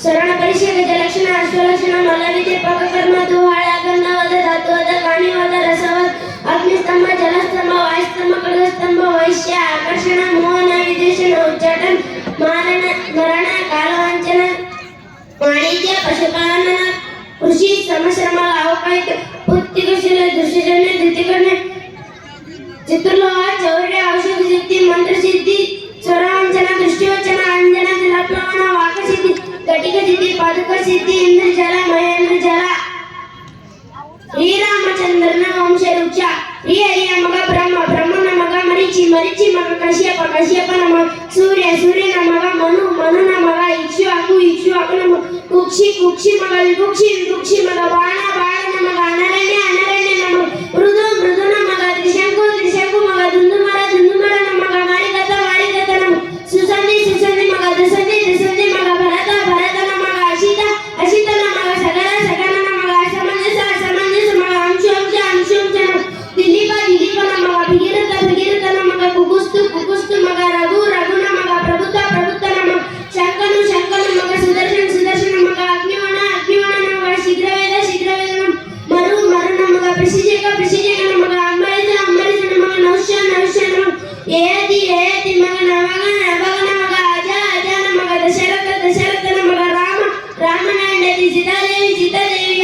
ಸ್ವರ್ಣ ಪರೀಕ್ಷೆ ಗಜಲಕ್ಷಣ ಅಶ್ವಲಕ್ಷಣ ಮಲ್ಲವಿದ್ಯೆ ಪಾಕಕರ್ಮ ದುಹಾಳ ಗಂಧವಾದ ಧಾತುವಾದ ಕಾಣಿವಾದ ರಸವಾದ ಅಗ್ನಿಸ್ತಂಭ ಜಲಸ್ತಂಭ ವಾಯುಸ್ತಂಭ ಖಡ್ಗಸ್ತಂಭ ವೈಶ್ಯ ಆಕರ್ಷಣ ಮೋಹನ ವಿದೇಶನ ಉಚ್ಚಾಟನ ಮಾರಣ ಮರಣ ಕಾಲವಂಚನ ವಾಣಿಜ್ಯ ಪಶುಪಾಲನ ಕೃಷಿ ಶ್ರಮ ಅವಕಾಶ ಪುತ್ತಿಕಶೀಲ ದೃಶ್ಯಜನ್ಯ ಧೃತಿಕರಣ ಚಿತ್ರಲೋಹ ಚೌರ್ಯ ಔಷಧ ಸಿದ್ಧಿ ಮಂತ್ರ ಸಿದ್ಧಿ ಸ್ವರವಂಚನ ದೃಷ್ಟಿವಚನ ಅಂಜನ ಜಲಪ್ಲವನ ವಾಕಸಿದ್ಧಿ ಘಟಿಕ ಸಿದ್ಧಿ ಪಾದುಕ ಸಿದ್ಧಿ ಇಂದ್ರಜಲ ಮಹೇಂದ್ರ ಜಲ ಶ್ರೀರಾಮಚಂದ್ರನ ವಂಶ ವೃಕ್ಷ ಹರಿಯ ಮಗ ಬ್ರಹ್ಮನ ಮಗ ಮರಿಚಿ ಮಗ ಕಶ್ಯಪನ ಮಗ ಸೂರ್ಯನ ಮಗ ಮನುನ ಮಗ ಇಕ್ಷ್ವಾಕುನ ಮಗ ಕುಕ್ಷಿ ಮಗ ವಿಭುಕ್ಷಿ ಮಗ ಬಾಣನ ಮಗ ಅನರಣ್ಯನ ಮಗ ಮೃದುನ ಮಗ ತ್ರಿಶಂಕು ಮಗ ದುಂದುಮರನ ಮಗ ವಾರಿಗತನ ಮಗ ಸುಸಂಧಿ ಮಗ ದುಸಂಧಿ ಮಗ ಭರತನ ಮಗ ಅಶಿತನ ಮಗ ಸಗರನ ಮಗ ಅಸಮಂಜಸ ಮಗ ಅಂಶುಂಚನ ದಿಲೀಪನ ಮಗ ಭಗೀರಥನ ಮಗ ಕುಕುಸ್ತು ಮಗ ರಘುನ ಮಗ ಪ್ರಭುತನ ಮಗ ಶಂಕನು ಮಗ ಸುದರ್ಶನ ಮಗ ಅಗ್ನಿವಣನ ಮಗ ಶೀಘ್ರವೇದ ಮರುನ ಮಗ ಪ್ರಸಿಜೇಕನ ಮಗ ಅಂಬರೀಷನ ಮಗ ನಹುಷನ ಮಗ ಯಯತಿ ಮಗ ನಭಗನ ಮಗ ಅಜನ ಮಗ ದಶರಥನ ಮಗ ರಾಮನ ಹೆಂಡತಿ ಸೀತಾದೇವಿ